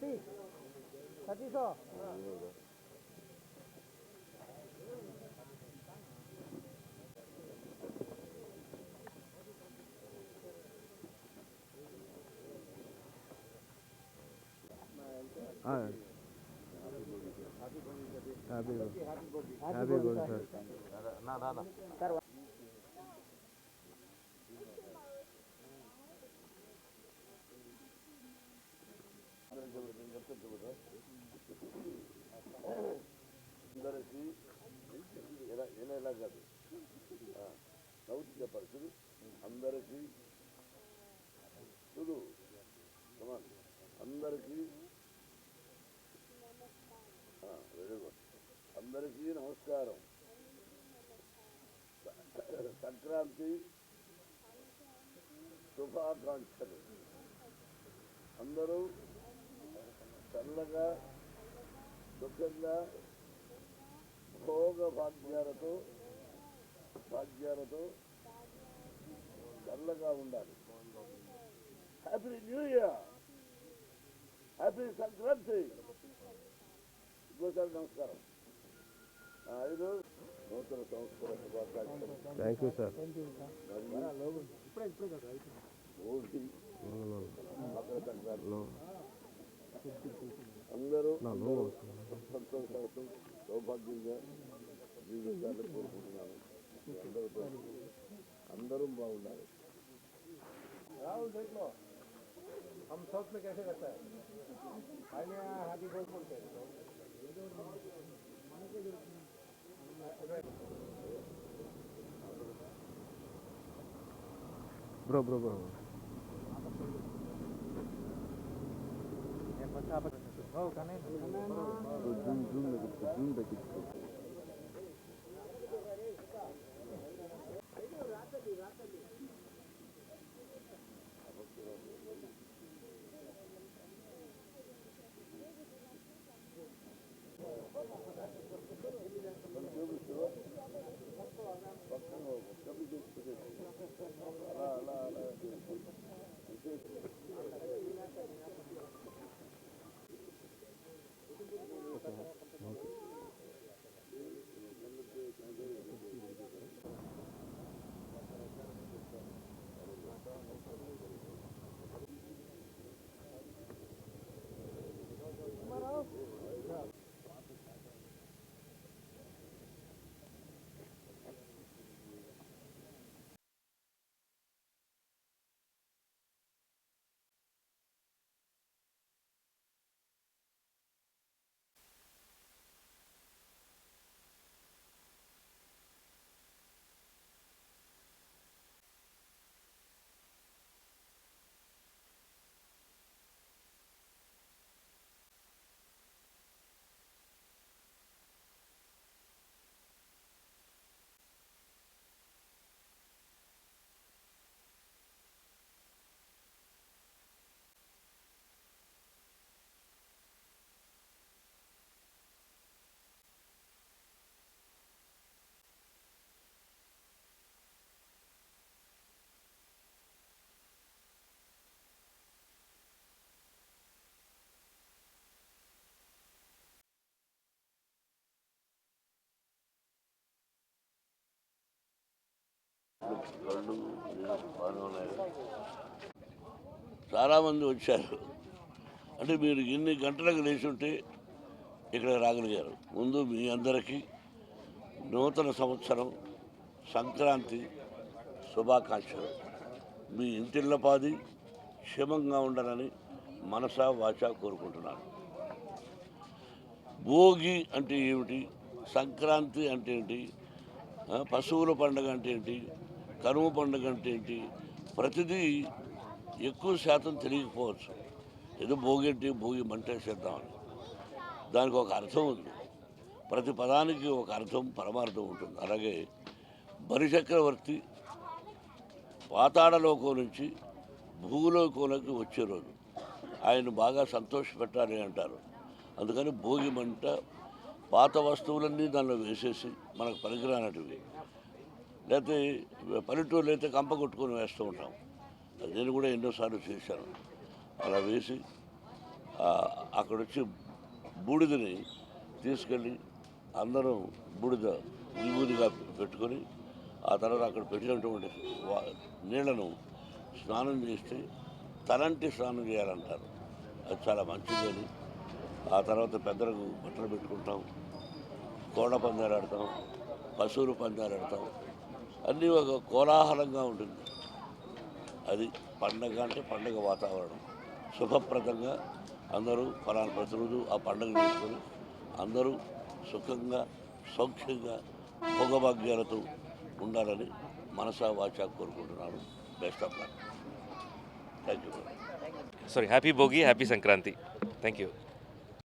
Happy gold sir. అందరికీ ఎలా కాదు నవ్వుతూ చెప్పాలి చూడు అందరికీ చూడు అందరికీ వెరీ గుడ్ అందరికీ నమస్కారం. సంక్రాంతి శుభాకాంక్షలు. అందరూ చల్లగా సుఖంగా భోగ భాగ్యాలతో చల్లగా ఉండాలి. Happy new year, happy Sankranti. ఇంకోసారి నమస్కారం. ఐదు నూతన సంవత్సర శుభాకాంక్షలు. Thank you sir. అందరూ సంతోషంతో సౌభాగ్యంగా జీవితాన్ని కోరుకుంటున్నాను. అందరూ బాగుండాలి. राहुल देख लो, हम साउथ में कैसे रहता है, हाथी बोल बोलते हैं. ब्रो చాలామంది వచ్చారు. అంటే మీరు ఎన్ని గంటలకు లేచి ఉంటే ఇక్కడ రాగలిగారు. ముందు మీ అందరికీ నూతన సంవత్సరం సంక్రాంతి శుభాకాంక్షలు. మీ ఇంటిల్లపాది క్షేమంగా ఉండాలని మనసా వాచా కోరుకుంటున్నాను. భోగి అంటే ఏమిటి, సంక్రాంతి అంటే ఏంటి, పశువుల పండుగ అంటే ఏంటి, కనుమ పండుగ అంటే ఏంటి, ప్రతిదీ ఎక్కువ శాతం తెలియకపోవచ్చు. ఏదో భోగి అంటే భోగి మంటేసేద్దామని, దానికి ఒక అర్థం ఉంది. ప్రతి పదానికి ఒక అర్థం పరమార్థం ఉంటుంది. అలాగే బలిచక్రవర్తి పాతాళలోకం నుంచి భూలోకంలోకి వచ్చే రోజు ఆయన బాగా సంతోషపెట్టాలి అంటారు. అందుకని భోగి మంట పాత వస్తువులన్నీ దానిలో వేసేసి మనకు పనికిరానటివి, లేకపోతే పల్లెటూరులో అయితే కంప కొట్టుకొని వేస్తూ ఉంటాం. నేను కూడా ఎన్నోసార్లు చేశాను. అలా వేసి అక్కడ వచ్చి బూడిదని తీసుకెళ్ళి అందరం బూడిద విభూదిగా పెట్టుకొని ఆ తర్వాత అక్కడ పెట్టినటువంటి నీళ్లను స్నానం చేస్తే తలంటి స్నానం చేయాలంటారు. అది చాలా మంచిదని. ఆ తర్వాత పెద్దలకు బట్టలు పెట్టుకుంటాం, కోళ్ళ పందాలు ఆడతాం, పశువులు పందాలు ఆడతాం. అన్నీ ఒక కోలాహలంగా ఉంటుంది. అది పండగ అంటే పండగ వాతావరణం శుభప్రదంగా అందరూ ఫలానా ప్రతిరోజు ఆ పండుగ చేసుకొని అందరూ సుఖంగా సౌఖ్యంగా భోగభాగ్యాలతో ఉండాలని మనసా వాచా కోరుకుంటున్నాను. Best of luck. Thank you. Sorry, happy Bogi, happy Sankranti. Thank you.